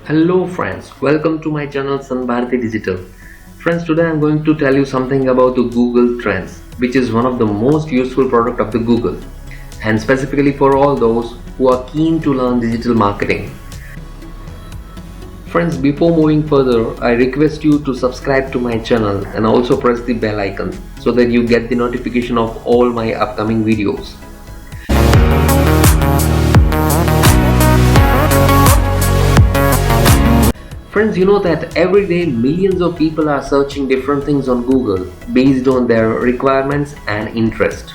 Hello friends, welcome to my channel SanBharti Digital. Friends, today I am going to tell you something about the Google Trends, which is one of the most useful product of the Google, and specifically for all those who are keen to learn digital marketing. Friends, before moving further, I request you to subscribe to my channel and also press the bell icon so that you get the notification of all my upcoming videos. Friends, you know that every day millions of people are searching different things on Google based on their requirements and interest.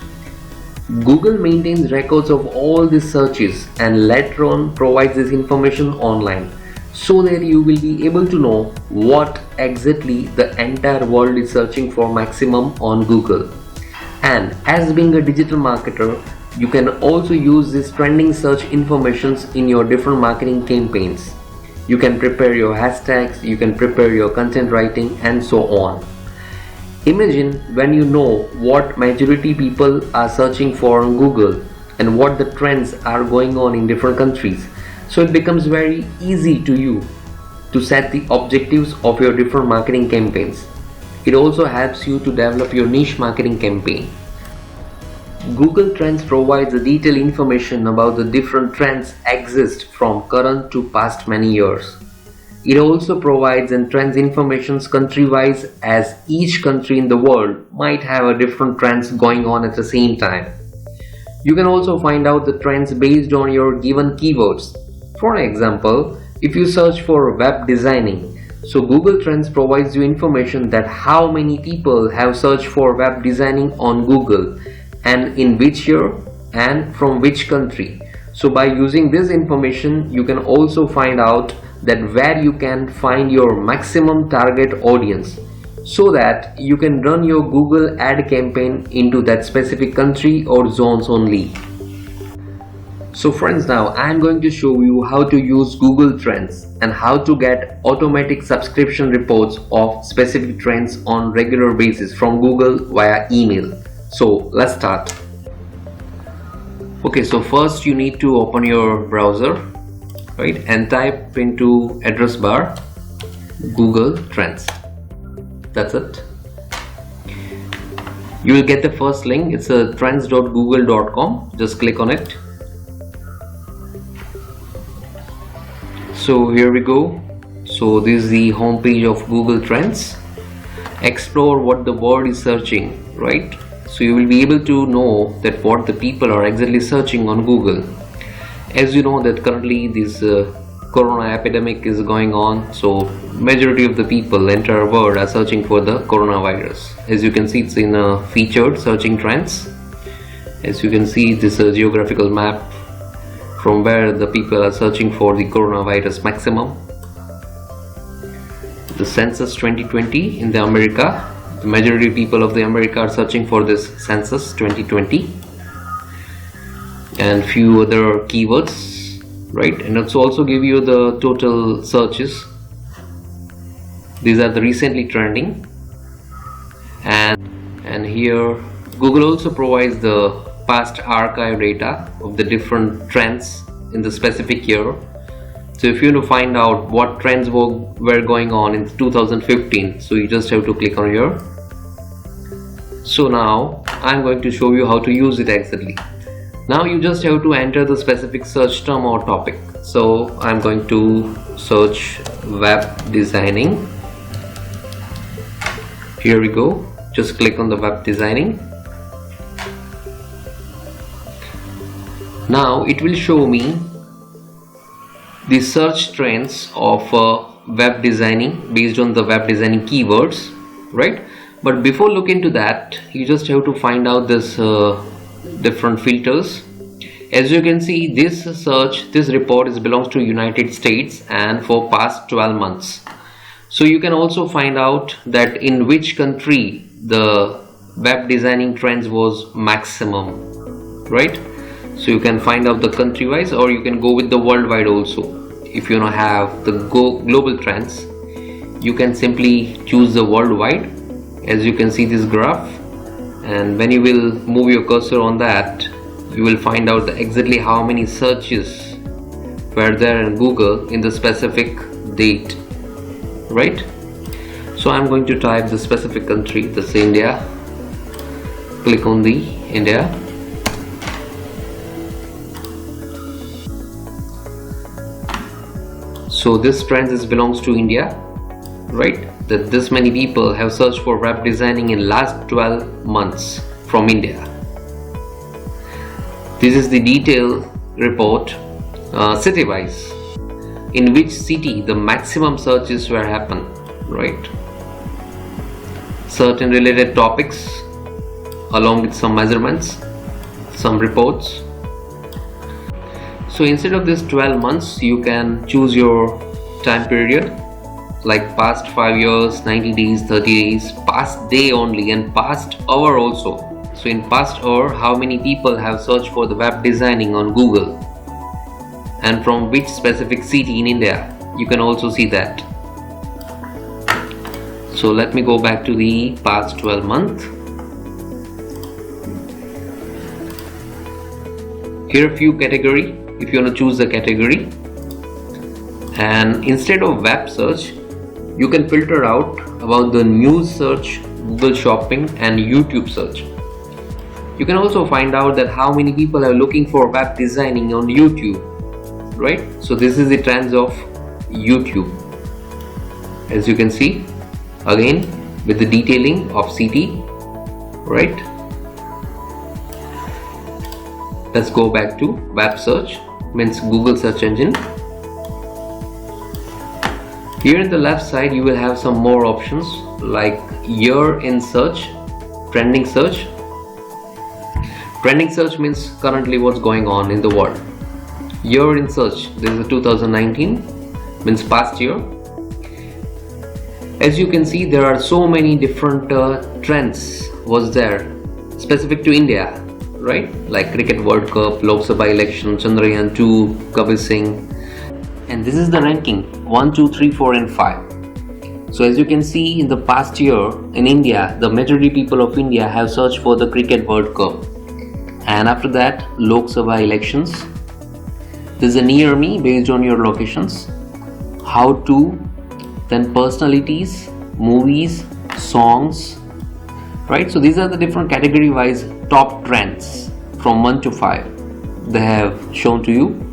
Google maintains records of all these searches and later on provides this information online so that you will be able to know what exactly the entire world is searching for maximum on Google. And as being a digital marketer, you can also use this trending search informations in your different marketing campaigns. You can prepare your hashtags, you can prepare your content writing and so on. Imagine when you know what majority people are searching for on Google and what the trends are going on in different countries. So it becomes very easy to you to set the objectives of your different marketing campaigns. It also helps you to develop your niche marketing campaign. Google Trends provides a detailed information about the different trends exist from current to past many years. It also provides and trends information country-wise, as each country in the world might have a different trends going on at the same time. You can also find out the trends based on your given keywords. For example, if you search for web designing, so Google Trends provides you information that how many people have searched for web designing on Google and in which year and from which country. So by using this information, you can also find out that where you can find your maximum target audience so that you can run your Google ad campaign into that specific country or zones only. So friends, now I am going to show you how to use Google Trends and how to get automatic subscription reports of specific trends on regular basis from Google via email. So let's start. Okay, so first you need to open your browser, right, and type into address bar Google Trends. That's it. You will get the first link. It's a trends.google.com. Just click on it. So here we go. So this is the home page of Google Trends. Explore what the world is searching, right? So you will be able to know that what the people are exactly searching on Google. As you know that currently this corona epidemic is going on, so majority of the people entire world are searching for the coronavirus. As you can see, it's in a featured searching trends. As you can see, this is a geographical map from where the people are searching for the coronavirus maximum. The census 2020 in the America. The majority of people of the America are searching for this census 2020 and few other keywords, right? And it's also give you the total searches. These are the recently trending, and here Google also provides the past archive data of the different trends in the specific year. So if you want to find out what trends were going on in 2015, so you just have to click on here. So now I'm going to show you how to use it exactly. Now you just have to enter the specific search term or topic. So I'm going to search web designing. Here we go. Just click on the web designing. Now it will show me the search trends of web designing based on the web designing keywords, right? But before looking into that, you just have to find out this different filters. As you can see, this report belongs to United States and for past 12 months. So you can also find out that in which country the web designing trends was maximum, right? So you can find out the country wise, or you can go with the worldwide also. If you have the global trends, you can simply choose the worldwide. As you can see this graph, and when you will move your cursor on that, you will find out exactly how many searches were there in Google in the specific date, right? So I'm going to type the specific country, that's India. Click on the India. So this trend belongs to India, right? That this many people have searched for web designing in last 12 months from India. This is the detailed report, city-wise, in which city the maximum searches were happened, right? Certain related topics along with some measurements, some reports. So instead of this 12 months, you can choose your time period, like past 5 years, 90 days, 30 days, past day only, and past hour also. So in past hour, how many people have searched for the web designing on Google and from which specific city in India. You can also see that. So let me go back to the past 12 months. Here a few category, if you want to choose a category, and instead of web search, you can filter out about the news search, Google Shopping, and YouTube search. You can also find out that how many people are looking for web designing on YouTube, right? So this is the trends of YouTube, as you can see, again with the detailing of city, right? Let's go back to web search, means Google search engine. Here in the left side you will have some more options like year in search, trending search. Trending search means currently what's going on in the world. Year in search, this is 2019, means past year. As you can see, there are so many different trends was there specific to India, right? Like Cricket World Cup, Lok Sabha election, Chandrayaan 2, Kabir Singh. And this is the ranking 1, 2, 3, 4 and 5. So as you can see, in the past year in India, the majority people of India have searched for the Cricket World Cup. And after that, Lok Sabha elections. This is a near me based on your locations. How to, then personalities, movies, songs, right? So these are the different category wise top trends from 1 to 5 they have shown to you.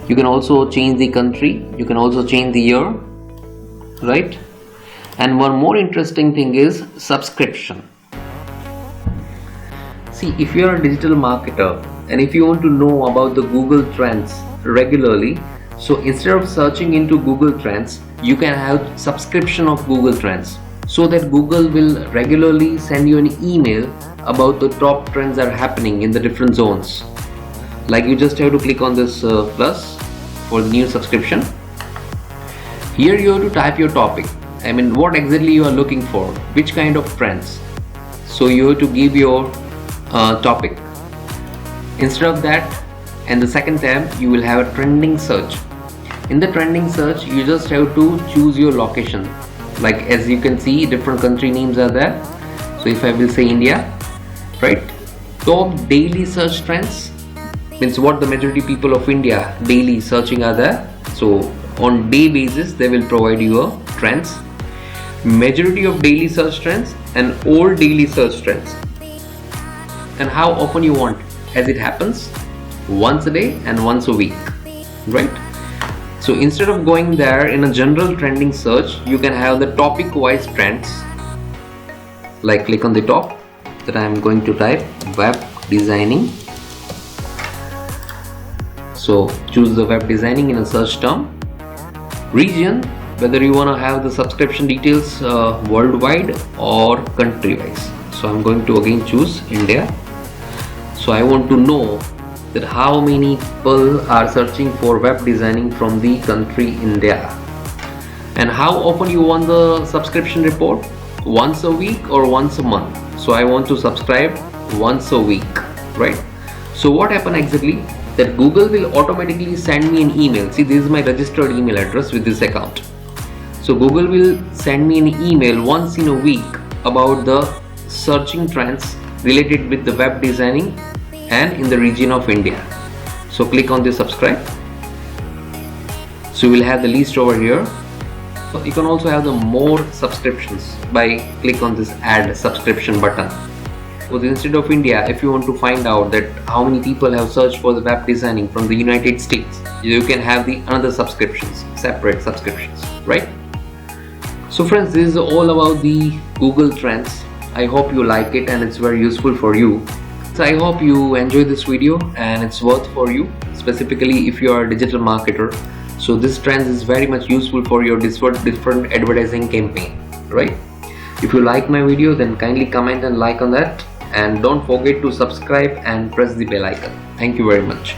You can also change the country, you can also change the year, right? And one more interesting thing is subscription. See, if you are a digital marketer and if you want to know about the Google Trends regularly, so instead of searching into Google Trends, you can have subscription of Google Trends, so that Google will regularly send you an email about the top trends that are happening in the different zones. Like you just have to click on this plus for the new subscription. Here you have to type your topic. I mean, what exactly you are looking for, which kind of trends. So you have to give your topic. Instead of that, in the second tab you will have a trending search. In the trending search, you just have to choose your location. Like as you can see, different country names are there. So if I will say India, right? Top daily search trends means what the majority people of India daily searching are there. So on day basis they will provide you a trends, majority of daily search trends and all daily search trends, and how often you want, as it happens once a day and once a week, right? So instead of going there in a general trending search, you can have the topic wise trends. Like click on the top, that I am going to type web designing. So choose the web designing in a search term. Region, whether you want to have the subscription details worldwide or country wise. So I'm going to again choose India. So I want to know that how many people are searching for web designing from the country India, and how often you want the subscription report, once a week or once a month. So I want to subscribe once a week, right? So what happened exactly, that Google will automatically send me an email. See, this is my registered email address with this account. So Google will send me an email once in a week about the searching trends related with the web designing and in the region of India. So click on the subscribe. So you will have the list over here. So you can also have the more subscriptions by click on this add subscription button. So instead of India, if you want to find out that how many people have searched for the web designing from the United States, you can have the another subscriptions, separate subscriptions, right? So friends, this is all about the Google Trends. I hope you like it and it's very useful for you. So I hope you enjoy this video and it's worth for you, specifically if you are a digital marketer. So this trend is very much useful for your different advertising campaign, right? If you like my video, then kindly comment and like on that, and don't forget to subscribe and press the bell icon. Thank you very much.